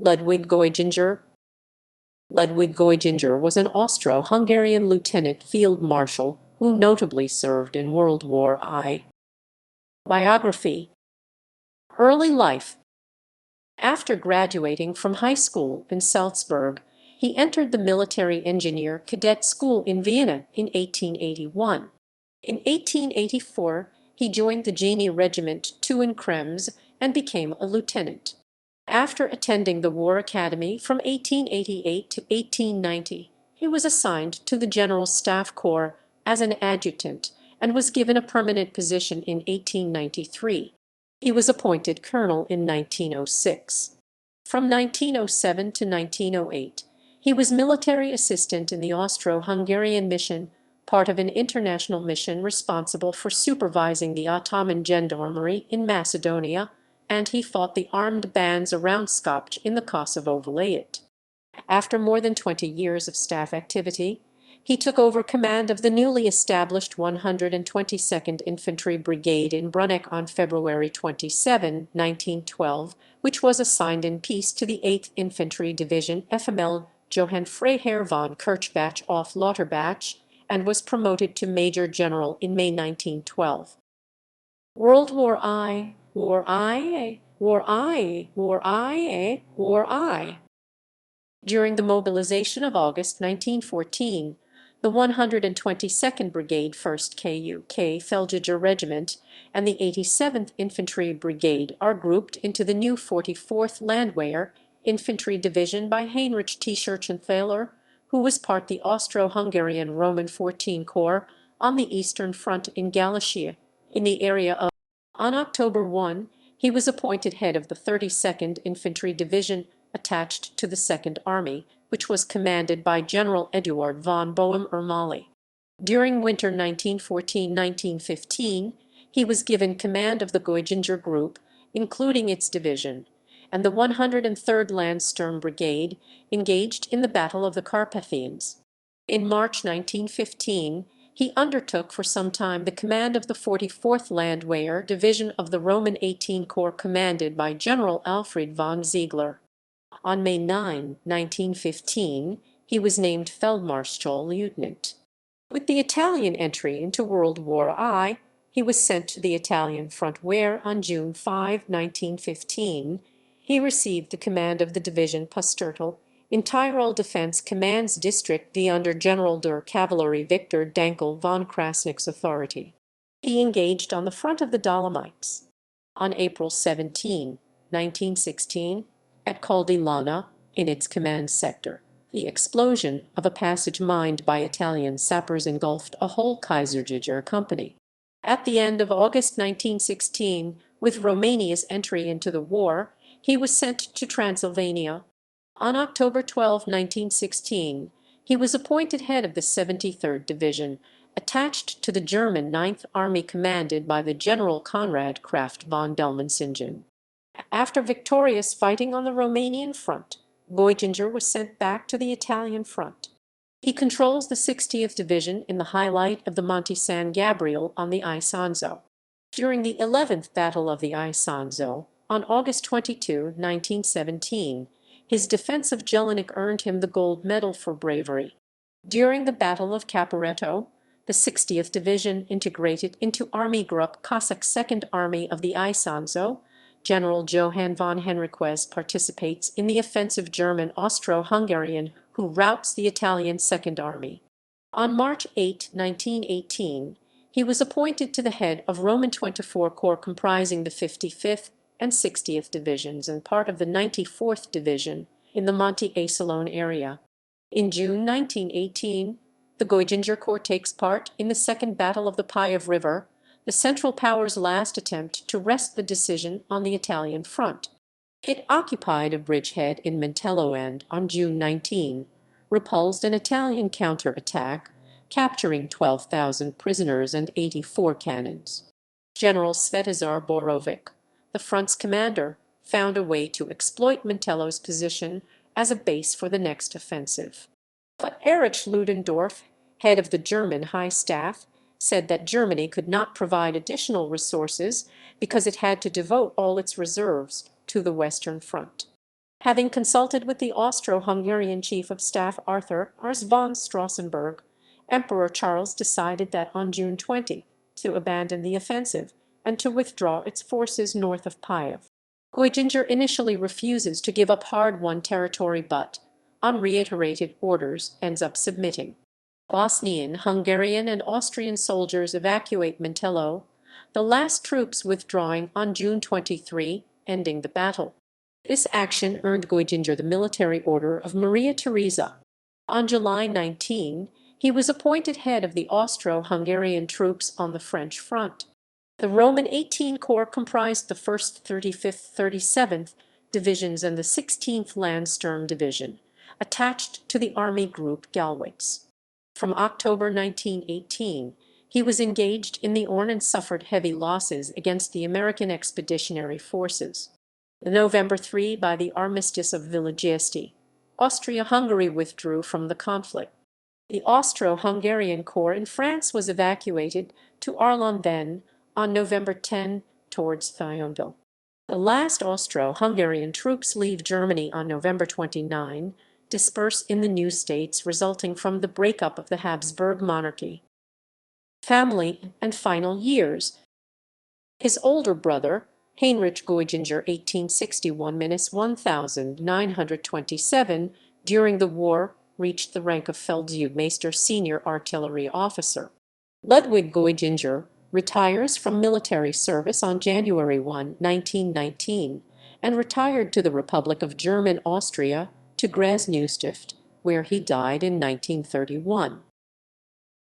Ludwig Goiginger. Ludwig Goiginger was an Austro-Hungarian lieutenant field marshal who notably served in World War I. Biography. Early life. After graduating from high school in Salzburg, he entered the military engineer cadet school in Vienna in 1881. In 1884, he joined the Genie Regiment II in Krems and became a lieutenant. After attending the War Academy from 1888 to 1890, he was assigned to the General Staff Corps as an adjutant and was given a permanent position in 1893. He was appointed colonel in 1906. From 1907 to 1908, he was military assistant in the Austro-Hungarian mission, part of an international mission responsible for supervising the Ottoman gendarmerie in Macedonia, and he fought the armed bands around Skopje in the Kosovo Vilayet. After more than 20 years of staff activity, he took over command of the newly established 122nd Infantry Brigade in Bruneck on February 27, 1912, which was assigned in peace to the 8th Infantry Division FML Johann Freiherr von Kirchbach auf Lauterbach, and was promoted to Major General in May 1912. World War I. During the mobilization of August 1914, the 122nd Brigade 1st KUK Felgiger Regiment and the 87th Infantry Brigade are grouped into the new 44th Landwehr Infantry Division by Heinrich T. Schurchenthaler, who was part the Austro-Hungarian Roman 14 Corps on the Eastern Front in Galicia, in the area of. On October 1, he was appointed head of the 32nd Infantry Division attached to the Second Army, which was commanded by General Eduard von Boehm-Ermali. During winter 1914-1915, he was given command of the Goiginger Group, including its division, and the 103rd Landsturm Brigade engaged in the Battle of the Carpathians. In March 1915, he undertook for some time the command of the 44th Landwehr Division of the Roman 18 Corps commanded by General Alfred von Ziegler. On May 9, 1915, he was named Feldmarschall Lieutenant. With the Italian entry into World War I, he was sent to the Italian front where, on June 5, 1915, he received the command of the Division Pustertal in Tyrol Defense Command's District D under General der Cavalry Victor Dankel von Krasnick's authority. He engaged on the front of the Dolomites. On April 17, 1916, at Col di Lana, in its command sector, the explosion of a passage mined by Italian sappers engulfed a whole Kaiserjäger company. At the end of August 1916, with Romania's entry into the war, he was sent to Transylvania. On October 12, 1916, he was appointed head of the 73rd Division, attached to the German 9th Army commanded by the General Konrad Kraft von Dellmensingen. After victorious fighting on the Romanian front, Goiginger was sent back to the Italian front. He controls the 60th Division in the highlight of the Monte San Gabriel on the Isonzo. During the 11th Battle of the Isonzo, on August 22, 1917, his defense of Jelinek earned him the gold medal for bravery. During the Battle of Caporetto, the 60th Division integrated into Army Group Cossack 2nd Army of the Isonzo. General Johann von Henriques participates in the offensive German Austro-Hungarian who routs the Italian Second Army. On March 8, 1918, he was appointed to the head of Roman 24 Corps comprising the 55th and 60th Divisions and part of the 94th Division in the Monte Asolone area. In June 1918, the Goiginger Corps takes part in the Second Battle of the Piave River, the Central Powers' last attempt to wrest the decision on the Italian front. It occupied a bridgehead in Mantello and, on June 19, repulsed an Italian counterattack, capturing 12,000 prisoners and 84 cannons. General Svetozar Borovic, the front's commander, found a way to exploit Mantello's position as a base for the next offensive. But Erich Ludendorff, head of the German High Staff, said that Germany could not provide additional resources because it had to devote all its reserves to the Western Front. Having consulted with the Austro-Hungarian Chief of Staff Arthur Ars von Strassenberg, Emperor Charles decided that on June 20 to abandon the offensive and to withdraw its forces north of Kiev. Goiginger initially refuses to give up hard-won territory but, on reiterated orders, ends up submitting. Bosnian, Hungarian, and Austrian soldiers evacuate Mantello, the last troops withdrawing on June 23, ending the battle. This action earned Goiginger the military order of Maria Theresa. On July 19, he was appointed head of the Austro-Hungarian troops on the French front. The Roman 18 Corps comprised the 1st, 35th, 37th Divisions and the 16th Landsturm Division, attached to the Army Group Galwitz. From October 1918, he was engaged in the Orne and suffered heavy losses against the American Expeditionary Forces. November 3, by the Armistice of Villa Giusti, Austria-Hungary withdrew from the conflict. The Austro-Hungarian Corps in France was evacuated to Arlon then, on November 10, towards Thionville. The last Austro-Hungarian troops leave Germany on November 29, disperse in the new states resulting from the breakup of the Habsburg monarchy. Family and final years. His older brother, Heinrich Goiginger 1861–1927, during the war reached the rank of Feldjägermeister senior artillery officer. Ludwig Goiginger retires from military service on January 1, 1919, and retired to the Republic of German Austria, to Graz Neustift, where he died in 1931.